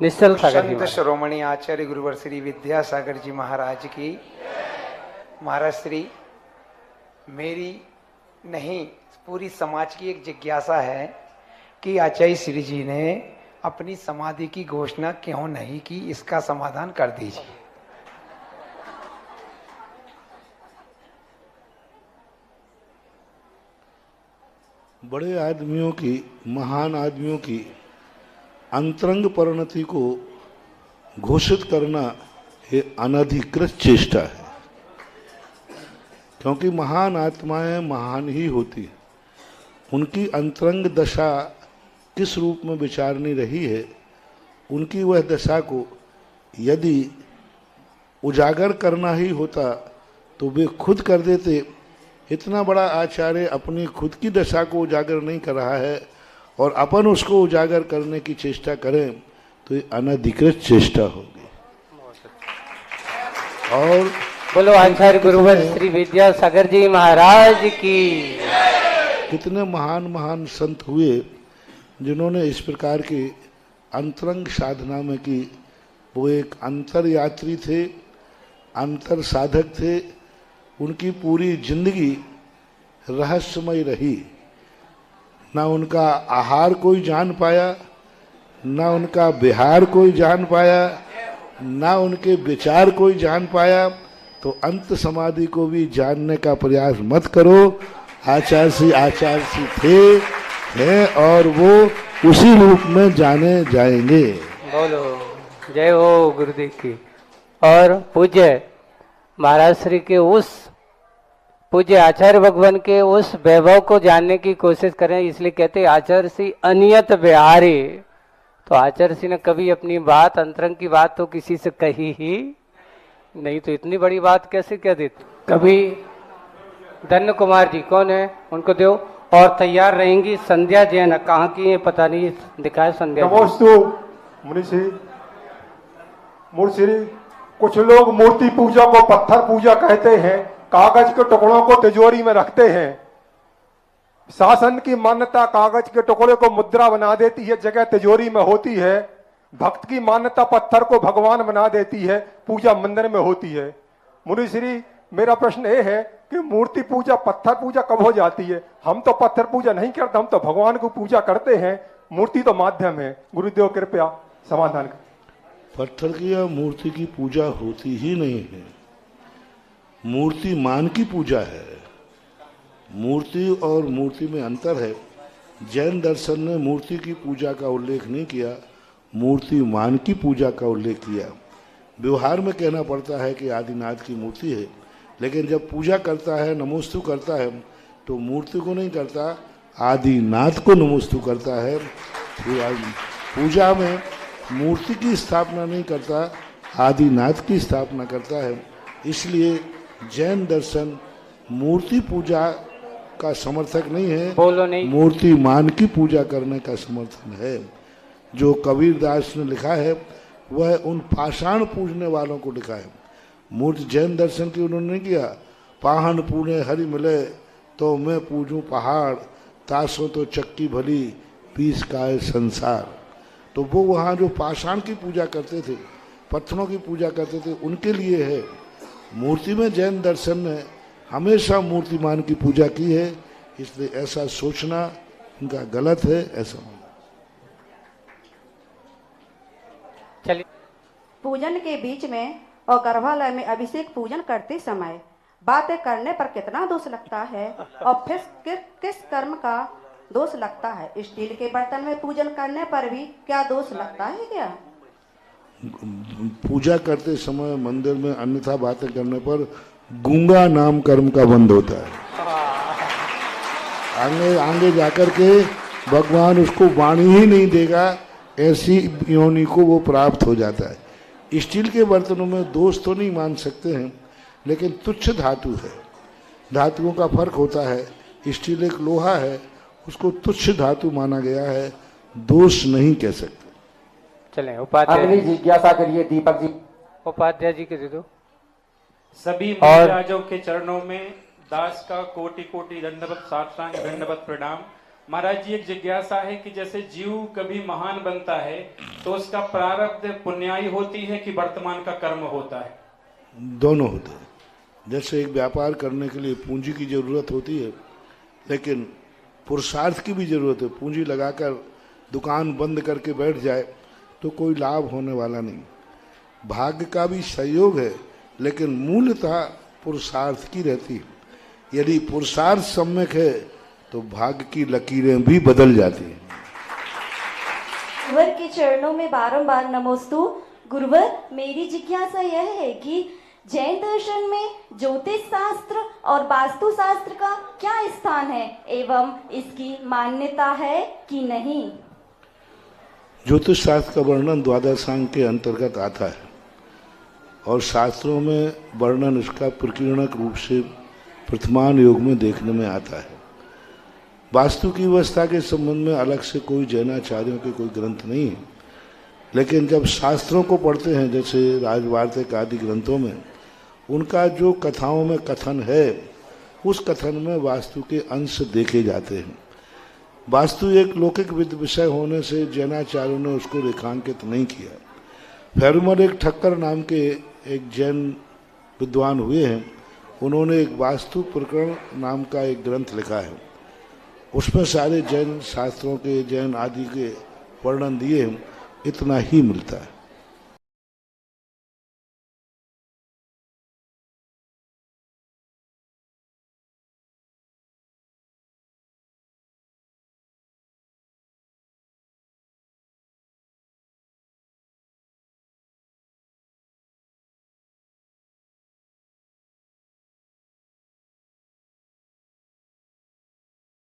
निश्चल सागर जी संत महाराज। शिरोमणि आचार्य गुरुवर श्री विद्यासागर जी महाराज की। महाराज श्री, मेरी नहीं पूरी समाज की एक जिज्ञासा है कि आचार्य श्री जी ने अपनी समाधि की घोषणा क्यों नहीं की, इसका समाधान कर दीजिए। बड़े आदमियों की, महान आदमियों की अंतरंग परिणति को घोषित करना ये अनधिकृत चेष्टा है, क्योंकि महान आत्माएं महान ही होती हैं। उनकी अंतरंग दशा किस रूप में विचारनी रही है, उनकी वह दशा को यदि उजागर करना ही होता तो वे खुद कर देते। इतना बड़ा आचार्य अपनी खुद की दशा को उजागर नहीं कर रहा है और अपन उसको उजागर करने की चेष्टा करें तो ये अनधिकृत चेष्टा होगी। और बोलो आचार्य गुरुवर श्री विद्यासागर जी महाराज की। कितने महान महान संत हुए जिन्होंने इस प्रकार की अंतरंग साधना में की। वो एक अंतर यात्री थे, अंतर साधक थे। उनकी पूरी जिंदगी रहस्यमय रही। ना उनका आहार कोई जान पाया, ना उनका विहार कोई जान पाया, ना उनके विचार कोई जान पाया। तो अंत समाधि को भी जानने का प्रयास मत करो। आचार्य श्री थे, हैं और वो उसी रूप में जाने जाएंगे। बोलो जय हो गुरुदेव की। और पूज्य महाराज श्री के उस पूज्य आचार्य भगवान के उस वैभव को जानने की कोशिश करें, इसलिए कहते हैं आचार्य श्री अनियत बिहारी। तो आचार्य श्री ने कभी अपनी बात, अंतरंग की बात तो किसी से कही ही नहीं, तो इतनी बड़ी बात कैसे कह देते। कभी धन्य कुमार जी कौन है, उनको दो। और तैयार रहेंगी संध्या जैन, कहाँ की है पता नहीं, दिखाए संध्या। नमोस्तु मुनिश्री। मुनिश्री, कुछ लोग मूर्ति पूजा को पत्थर पूजा कहते हैं, कागज के टुकड़ों को तिजोरी में रखते हैं। शासन की मान्यता कागज के टुकड़े को मुद्रा बना देती है, जगह तिजोरी में होती है। भक्त की मान्यता पत्थर को भगवान बना देती है, पूजा मंदिर में होती है। मुनिश्री, मेरा प्रश्न ये है कि मूर्ति पूजा पत्थर पूजा कब हो जाती है? हम तो पत्थर पूजा नहीं करते, हम तो भगवान को पूजा करते हैं। मूर्ति तो माध्यम है। गुरुदेव कृपया समाधान कर। पत्थर की या मूर्ति की पूजा होती ही नहीं है। मूर्ति मान की पूजा है। मूर्ति और मूर्ति में अंतर है। जैन दर्शन ने मूर्ति की पूजा का उल्लेख नहीं किया, मूर्ति मान की पूजा का उल्लेख किया। व्यवहार में कहना पड़ता है कि आदिनाथ की मूर्ति है, लेकिन जब पूजा करता है, नमोस्तु करता है, तो मूर्ति को नहीं करता, आदिनाथ को नमोस्तु करता है। पूजा में मूर्ति की स्थापना नहीं करता, आदिनाथ की स्थापना करता है। इसलिए जैन दर्शन मूर्ति पूजा का समर्थक नहीं है, बोलो नहीं। मूर्ति मान की पूजा करने का समर्थन है। जो कबीरदास ने लिखा है वह उन पाषाण पूजने वालों को लिखा है। मूर्ति जैन दर्शन की उन्होंने नहीं किया। पाहन पूने हरि मिले तो मैं पूजूं पहाड़, तासों तो चक्की भली पीस काय संसार। तो वो वहाँ जो पाषाण की पूजा करते थे, पत्थरों की पूजा करते थे, उनके लिए है। मूर्ति में जैन दर्शन ने हमेशा मूर्तिमान की पूजा की है, इसलिए ऐसा सोचना उनका गलत है। ऐसा चलिए, पूजन के बीच में और गर्भालय में अभिषेक पूजन करते समय बातें करने पर कितना दोष लगता है और फिर किस कर्म का दोष लगता है? स्टील के बर्तन में पूजन करने पर भी क्या दोष लगता है क्या? पूजा करते समय मंदिर में अन्यथा बातें करने पर गूंगा नाम कर्म का बंद होता है। आगे आगे जाकर के भगवान उसको वाणी ही नहीं देगा, ऐसी योनि को वो प्राप्त हो जाता है। स्टील के बर्तनों में दोष तो नहीं मान सकते हैं, लेकिन तुच्छ धातु है, धातुओं का फर्क होता है। स्टील एक लोहा है, उसको तुच्छ धातु माना गया है, दोष नहीं कह सकते। चलें उपाध्याय अगली जिज्ञासा करिए दीपक जी। उपाध्याय जी के दे दो। सभी महाराजों के चरणों में दास का कोटि कोटि दंडवत साष्टांग दंडवत प्रणाम। महाराज जी एक जिज्ञासा है कि जैसे जीव कभी महान बनता है तो उसका प्रारब्ध पुण्याई होती है कि वर्तमान का कर्म होता है? दोनों होते हैं। जैसे एक व्यापार करने के लिए पूंजी की जरूरत होती है, लेकिन पुरुषार्थ की भी जरूरत है। पूंजी लगाकर दुकान बंद करके बैठ जाए तो कोई लाभ होने वाला नहीं। भाग्य का भी सहयोग है, लेकिन मूलतः पुरुषार्थ की रहती है। यदि पुरुषार्थ सम्यक है तो भाग्य की लकीरें भी बदल जाती हैं। गुरुवर के चरणों में बारंबार नमोस्तु। गुरुवर, मेरी जिज्ञासा यह है कि जैन दर्शन में ज्योतिष शास्त्र और वास्तु शास्त्र का क्या स्थान है एवं इसकी मान्यता है कि नहीं? ज्योतिष शास्त्र का वर्णन द्वादशांग के अंतर्गत आता है और शास्त्रों में वर्णन इसका प्रकीर्णक रूप से प्रथमान योग में देखने में आता है। वास्तु की व्यवस्था के संबंध में अलग से कोई जैनाचार्यों के कोई ग्रंथ नहीं है, लेकिन जब शास्त्रों को पढ़ते हैं जैसे राजवार्तिक आदि ग्रंथों में, उनका जो कथाओं में कथन है उस कथन में वास्तु के अंश देखे जाते हैं। वास्तु एक लौकिक विषय होने से जैनाचार्यों ने उसको रेखांकित नहीं किया। फेरुमल एक ठक्कर नाम के एक जैन विद्वान हुए हैं, उन्होंने एक वास्तु प्रकरण नाम का एक ग्रंथ लिखा है। उसमें सारे जैन शास्त्रों के, जैन आदि के वर्णन दिए हैं। इतना ही मिलता है।